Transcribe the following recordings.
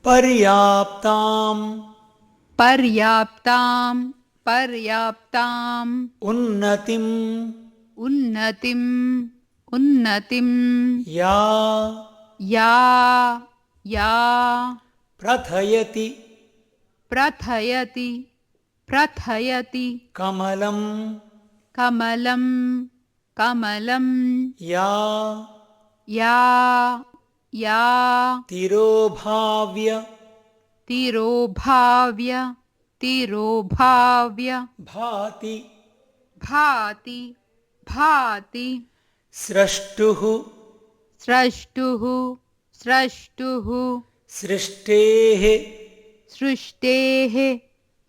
पर्याप्ताम् पर्याप्ताम् पर्याप्ताम् उन्नतिम् उन्नतिम् उन्नतिम् या या या प्रथयति प्रथयति प्रथयति कमलं कमलं कमलं या या या तिरोभाव्य तिरोभाव्य तिरोभाव्य भाति भाति भाति स्रष्टुः स्रष्टुः स्रष्टुः सृष्टेः सृष्टेः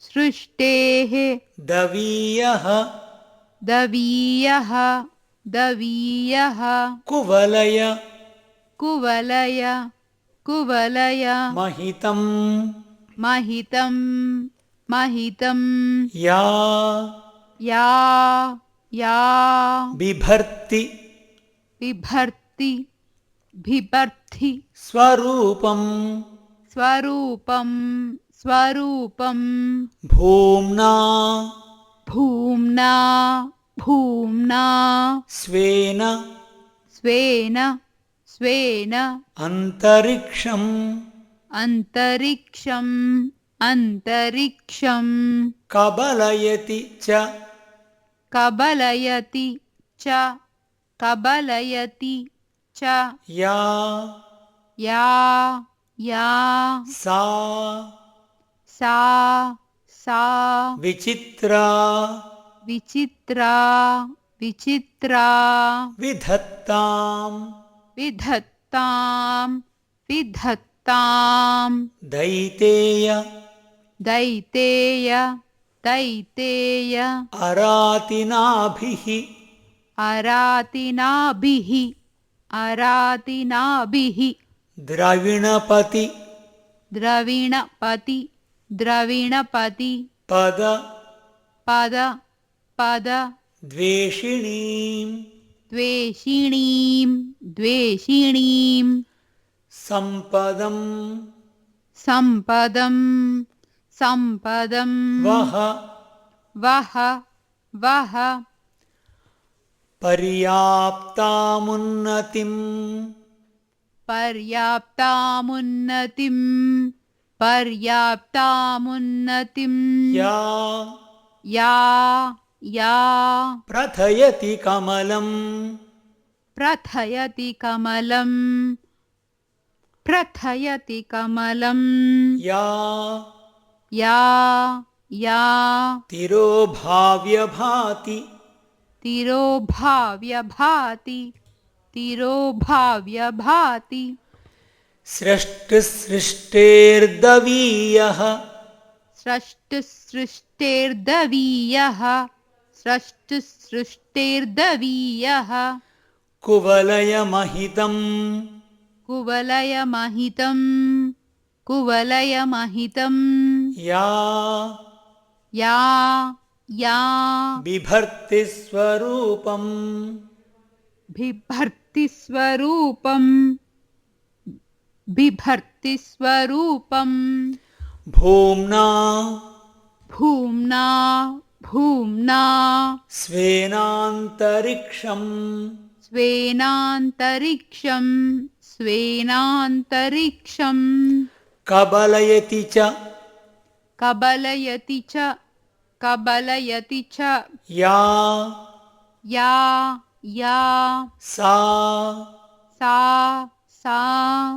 सृष्टेः दवीयः दवीयः दवीयः कुवलय कुवलय कुवलय महितं महितं महितं या या या बिभर्ति बिभर्ति बिभर्ति स्वरूपं स्वरूपं स्वरूपं भूम्ना भूम्ना भूम्ना स्वेन स्वेन स्वेन अन्तरिक्षम् अन्तरिक्षम् अन्तरिक्षम् कबलयति च कबलयति च कबलयति च या या या सा सा सा विचित्रा विचित्रा विचित्रा विधत्ताम् विधत्तां विधत्तां दैतेय दैतेय दैतेय अरातिनाभिः अरातिनाभिः अरातिनाभिः द्रविणपति द्रविणपति द्रविणपति पद पद पद द्वेषिणीं द्वेषिणीं द्वेषिणीं सम्पदं सम्पदं सम्पदं वह वह वह पर्याप्तामुन्नतिम् पर्याप्तामुन्नतिं पर्याप्तामुन्नतिं या या या प्रथयति कमलं प्रथयति कमलं प्रथयति कमलं या या या तिरोभाव्य भाति तिरोभाव्य भाति तिरोभाव्य भाति सृष्टिसृष्टेर्दवीयः सृष्टिसृष्टेर्दवीयः सृष्टिसृष्टेर्दवीयः कुवलयमहितं कुवलयमहितं कुवलयमहितं या या या बिभर्ति स्वरूपं बिभर्ति स्वरूपं बिभर्ति स्वरूपं भूम्ना भूम्ना भूम्ना स्वेनान्तरिक्षम् स्वेनान्तरिक्षं स्वेनान्तरिक्षं कबलयति च कबलयति च कबलयति च या या या सा सा सा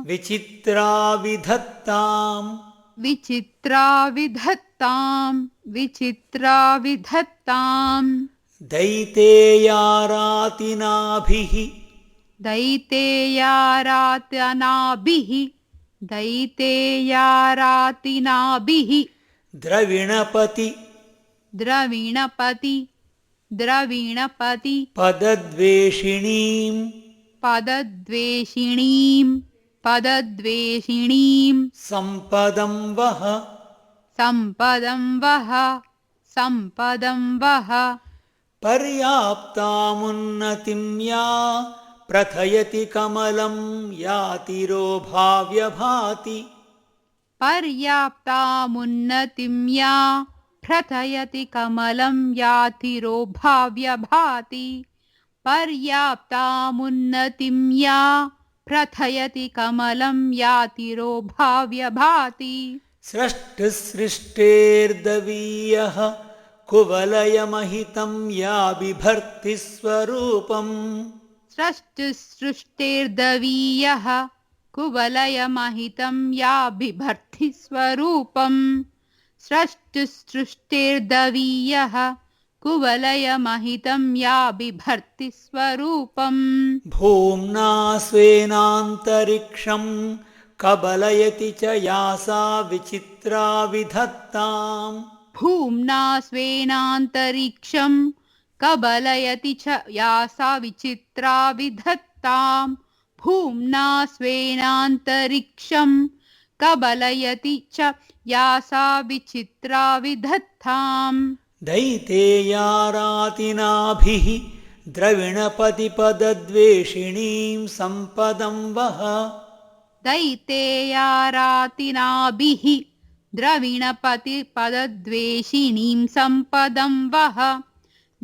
विचित्रा विधत्ताम् विचित्रा विधत्तां विचित्रा विधत्तां दैतेयारातिनाभिः दैतेयारातनाभिः दैतेयारातिनाभिः द्रविणपति द्रविणपति द्रविणपति पदद्वेषिणीं पदद्वेषिणीं पदद्वेषिणीं सम्पदं वह सम्पदं वह सम्पदं वह पर्याप्तामुन्नतिं या प्रथयति कमलं यातिरोभाव्य भाति पर्याप्तामुन्नतिं या प्रथयति कमलं यातिरोभाव्यभाति पर्याप्तामुन्नतिं या प्रथयति कमलं यातिरोभाव्यभाति सृष्टिसृष्टेर्दवीयः कुवलयमहितं या बिभर्ति स्वरूपम् सृष्टिसृष्टिर्दवीयः कुवलयमहितं या बिभर्ति स्वरूपम् सृष्टिसृष्टिर्दवीयः कुवलयमहितं या बिभर्ति स्वरूपम् भूम्ना स्वेनान्तरिक्षं कबलयति च या सा विचित्रा विधत्ताम् भूम्ना स्वेनान्तरिक्षं कबलयति च या सा विचित्रा विधत्ताम् भूम्ना स्वेनान्तरिक्षं कबलयति च या सा विचित्रा विधत्ताम् दैतेयारातिनाभिः द्रविणपतिपदद्वेषिणीं सम्पदं वह दैतेयारातिनाभिः द्रविणपतिपदद्वेषिणीं सम्पदं वह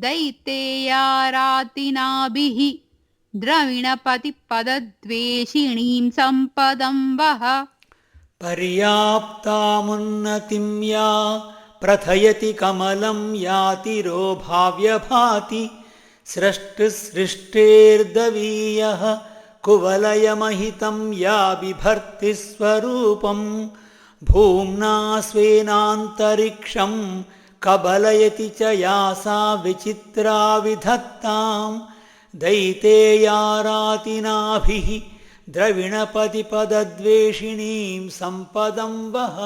दैतेयारातिनाभिः द्रविणपतिपदद्वेषिणीं सम्पदं वह पर्याप्तामुन्नतिं या प्रथयति कमलं यातिरोभाव्यभाति सृष्टिसृष्टेर्दवीयः कुवलयमहितं या बिभर्ति स्वरूपम् भूम्ना स्वेनान्तरिक्षं कबलयति च या सा विचित्रा विधत्ताम् दैतेयारातिनाभिः द्रविणपतिपदद्वेषिणीं सम्पदं वह